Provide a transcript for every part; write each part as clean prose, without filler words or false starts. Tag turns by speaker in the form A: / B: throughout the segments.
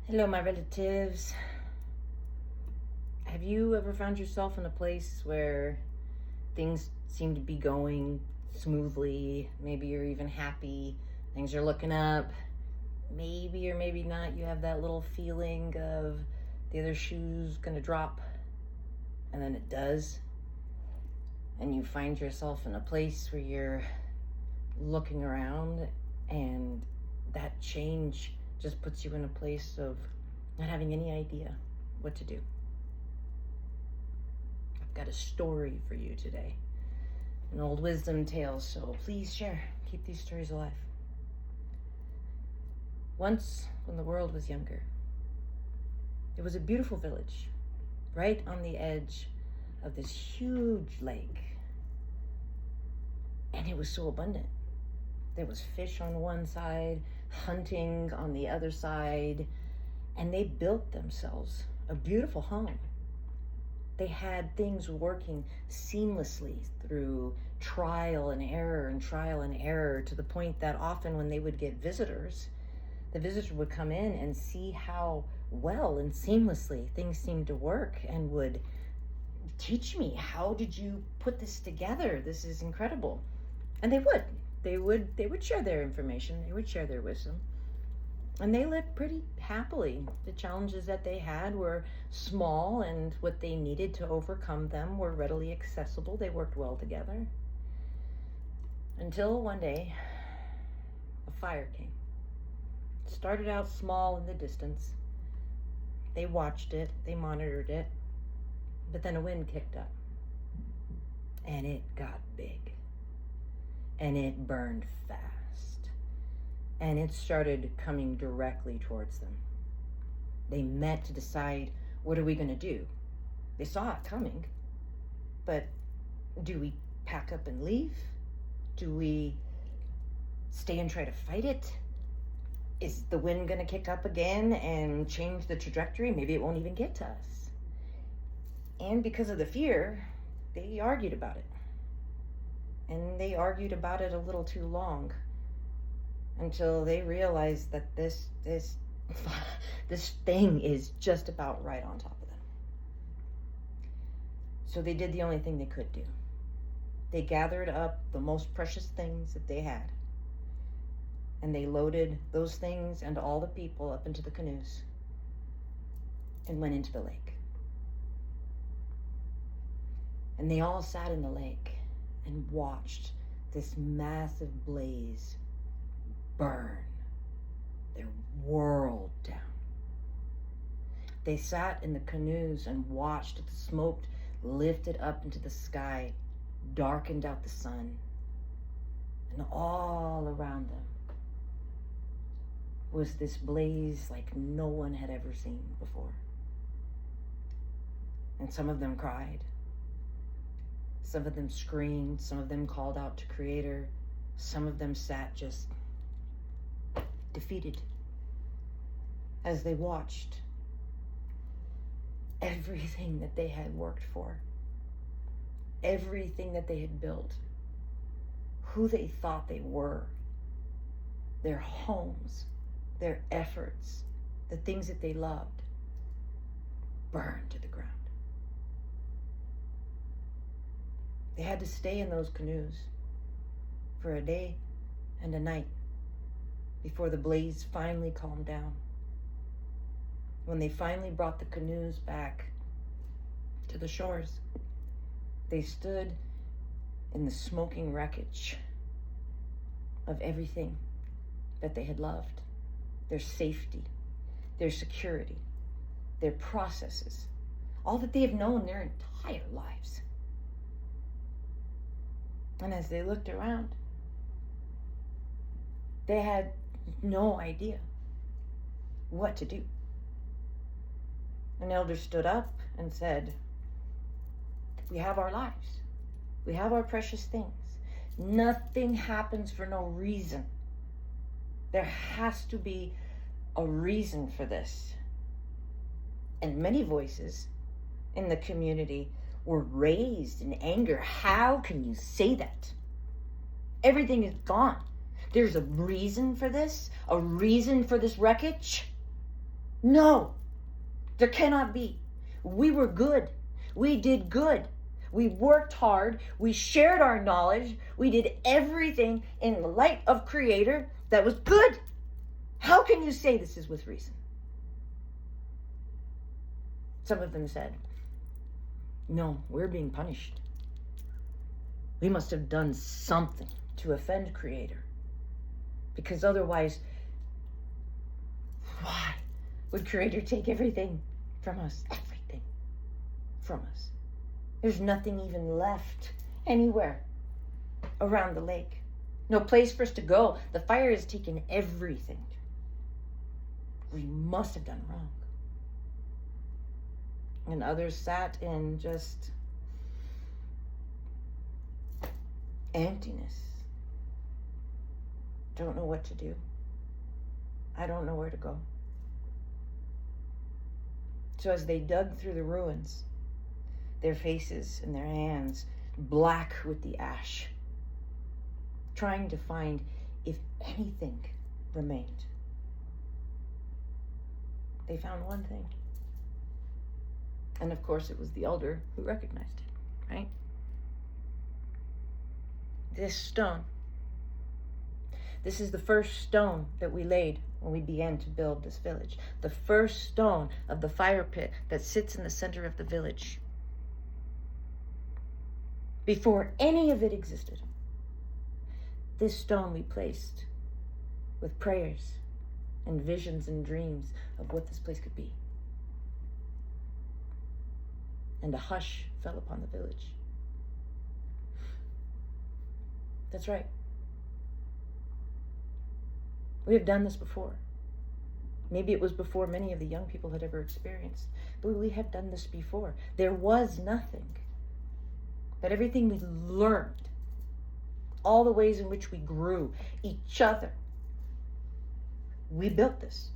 A: Hello, my relatives. Have you ever found yourself in a place where things seem to be going smoothly? Maybe you're even happy. Things are looking up. Maybe or maybe not, you have that little feeling of the other shoe's gonna drop. And then it does. And you find yourself in a place where you're looking around, and that change just puts you in a place of not having any idea what to do. I've got a story for you today, an old wisdom tale, so please share. Keep these stories alive. Once, when the world was younger, there was a beautiful village right on the edge of this huge lake. And it was so abundant. There was fish on one side, hunting on the other side, and they built themselves a beautiful home. They had things working seamlessly through trial and error to the point that often when they would get visitors, the visitor would come in and see how well and seamlessly things seemed to work and would teach me, how did you put this together? This is incredible. And they would share their information, they would share their wisdom, and they lived pretty happily. The challenges that they had were small, and what they needed to overcome them were readily accessible. They worked well together until one day a fire came. It started out small in the distance. They watched it, they monitored it, but then a wind kicked up and it got big. And it burned fast. And it started coming directly towards them. They met to decide, what are we going to do? They saw it coming. But do we pack up and leave? Do we stay and try to fight it? Is the wind going to kick up again and change the trajectory? Maybe it won't even get to us. And because of the fear, they argued about it. And they argued about it a little too long, until they realized that this thing is just about right on top of them. So they did the only thing they could do. They gathered up the most precious things that they had, and they loaded those things and all the people up into the canoes and went into the lake. And they all sat in the lake and watched this massive blaze burn their world down. They sat in the canoes and watched the smoke lifted up into the sky, darkened out the sun, and all around them was this blaze like no one had ever seen before. And some of them cried. Some of them screamed, some of them called out to Creator, some of them sat just defeated as they watched everything that they had worked for, everything that they had built, who they thought they were, their homes, their efforts, the things that they loved, burned to the ground. They had to stay in those canoes for a day and a night before the blaze finally calmed down. When they finally brought the canoes back to the shores, they stood in the smoking wreckage of everything that they had loved, their safety, their security, their processes, all that they have known their entire lives. And as they looked around, they had no idea what to do. An elder stood up and said, we have our lives. We have our precious things. Nothing happens for no reason. There has to be a reason for this. And many voices in the community were raised in anger. How can you say that? Everything is gone. There's a reason for this? A reason for this wreckage? No, there cannot be. We were good. We did good. We worked hard. We shared our knowledge. We did everything in the light of Creator that was good. How can you say this is with reason? Some of them said, no, we're being punished. We must have done something to offend Creator. Because otherwise, why would Creator take everything from us? Everything from us. There's nothing even left anywhere around the lake. No place for us to go. The fire has taken everything. We must have done wrong. And others sat in just emptiness. Don't know what to do. I don't know where to go. So as they dug through the ruins, their faces and their hands black with the ash, trying to find if anything remained, they found one thing. And of course, it was the elder who recognized it, right? This stone. This is the first stone that we laid when we began to build this village. The first stone of the fire pit that sits in the center of the village. Before any of it existed, this stone we placed with prayers and visions and dreams of what this place could be. And a hush fell upon the village. That's right. We have done this before. Maybe it was before many of the young people had ever experienced, but we have done this before. There was nothing. But everything we learned, all the ways in which we grew, each other, we built this.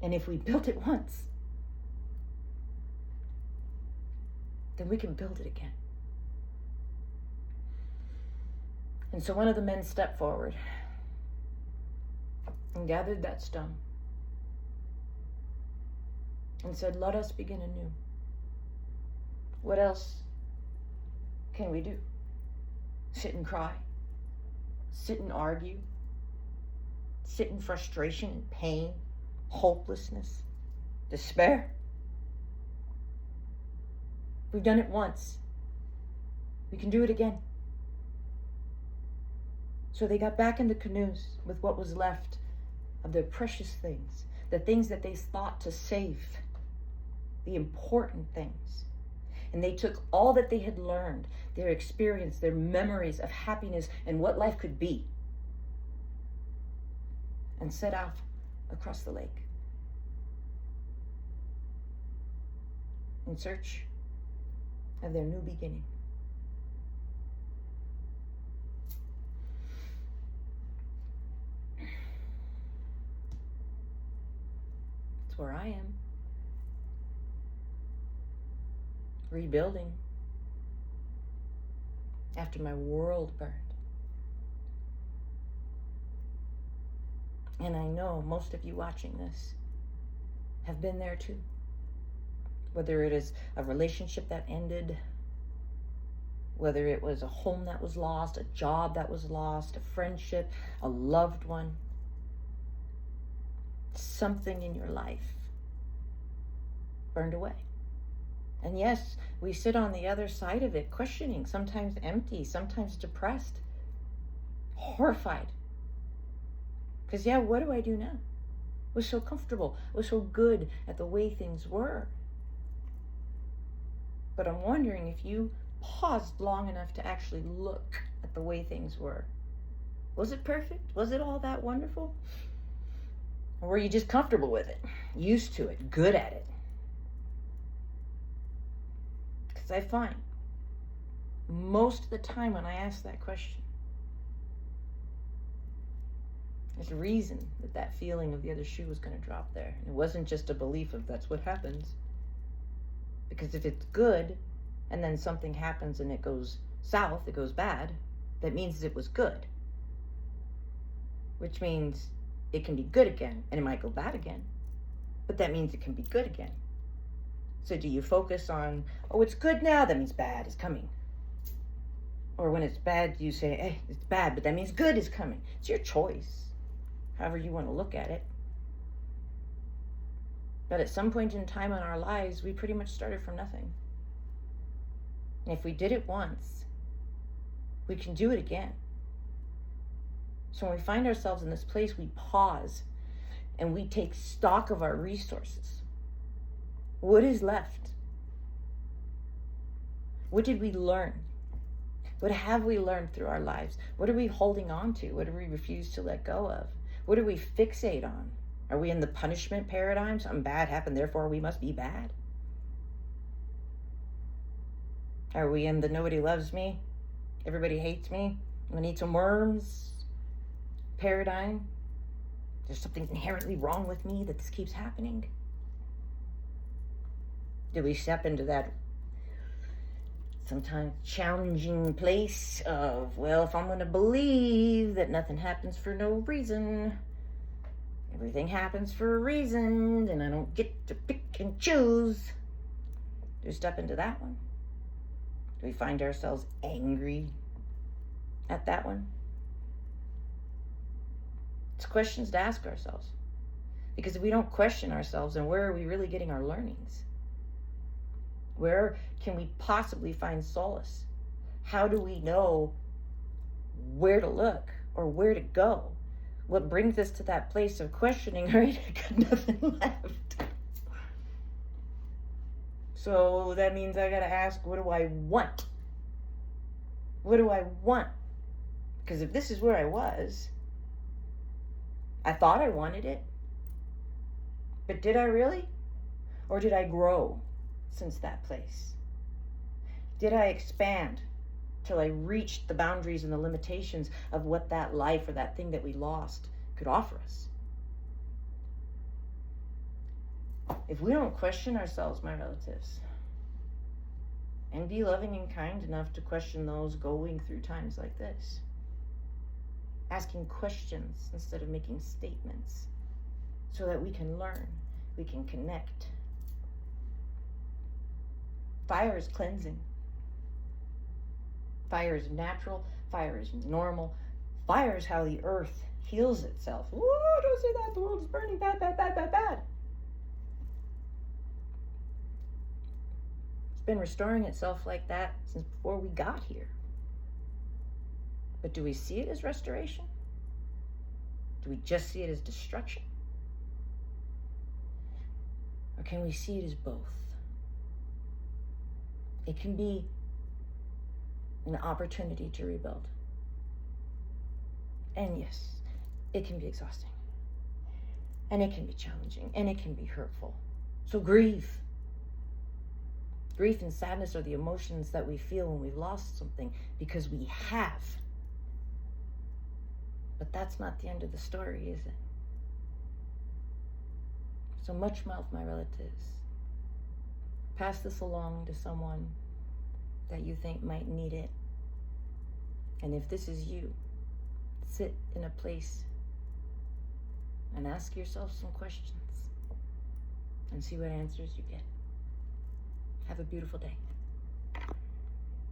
A: And if we built it once, then we can build it again. And so one of the men stepped forward and gathered that stone and said, let us begin anew. What else can we do? Sit and cry? Sit and argue? Sit in frustration and pain, hopelessness, despair? We've done it once. We can do it again. So they got back in the canoes with what was left of their precious things, the things that they thought to save, the important things. And they took all that they had learned, their experience, their memories of happiness and what life could be, and set out across the lake in search of their new beginning. It's where I am. Rebuilding after my world burned. And I know most of you watching this have been there too. Whether it is a relationship that ended, whether it was a home that was lost, a job that was lost, a friendship, a loved one, something in your life burned away. And yes, we sit on the other side of it, questioning, sometimes empty, sometimes depressed, horrified. Because yeah, what do I do now? I was so comfortable. I was so good at the way things were. But I'm wondering if you paused long enough to actually look at the way things were. Was it perfect? Was it all that wonderful? Or were you just comfortable with it, used to it, good at it? Because I find most of the time when I ask that question, there's a reason that that feeling of the other shoe was going to drop there. And it wasn't just a belief of that's what happens. Because if it's good, and then something happens and it goes south, it goes bad, that means it was good. Which means it can be good again, and it might go bad again. but that means it can be good again. So do you focus on, oh, it's good now, that means bad is coming? Or when it's bad, you say, hey, it's bad, but that means good is coming. It's your choice, however you want to look at it. But at some point in time in our lives, we pretty much started from nothing. And if we did it once, we can do it again. So when we find ourselves in this place, we pause and we take stock of our resources. What is left? What did we learn? What have we learned through our lives? What are we holding on to? What do we refuse to let go of? What do we fixate on? Are we in the punishment paradigm? Something bad happened, therefore we must be bad? Are we in the nobody loves me, everybody hates me, I'm gonna eat some worms paradigm? There's something inherently wrong with me that this keeps happening. Do we step into that sometimes challenging place of, well, if I'm going to believe that nothing happens for no reason, everything happens for a reason, and I don't get to pick and choose? Do we step into that one? Do we find ourselves angry at that one? It's questions to ask ourselves. Because if we don't question ourselves, then where are we really getting our learnings? Where can we possibly find solace? How do we know where to look or where to go? What brings us to that place of questioning, right? I got nothing left. So that means I gotta ask, what do I want? What do I want? Because if this is where I was, I thought I wanted it. But did I really? Or did I grow since that place? Did I expand till I reached the boundaries and the limitations of what that life or that thing that we lost could offer us? If we don't question ourselves, my relatives, and be loving and kind enough to question those going through times like this, asking questions instead of making statements, so that we can learn, we can connect. Fire is cleansing. Fire is natural. Fire is normal. Fire is how the earth heals itself. Whoa, don't say that. The world is burning. Bad, bad, bad, bad, bad. It's been restoring itself like that since before we got here. But do we see it as restoration? Do we just see it as destruction? Or can we see it as both? It can be an opportunity to rebuild. And yes, it can be exhausting. And it can be challenging. And it can be hurtful. So grieve. Grief and sadness are the emotions that we feel when we've lost something, because we have. But that's not the end of the story, is it? So much love, my relatives. Pass this along to someone that you think might need it. And if this is you, sit in a place and ask yourself some questions and see what answers you get. Have a beautiful day.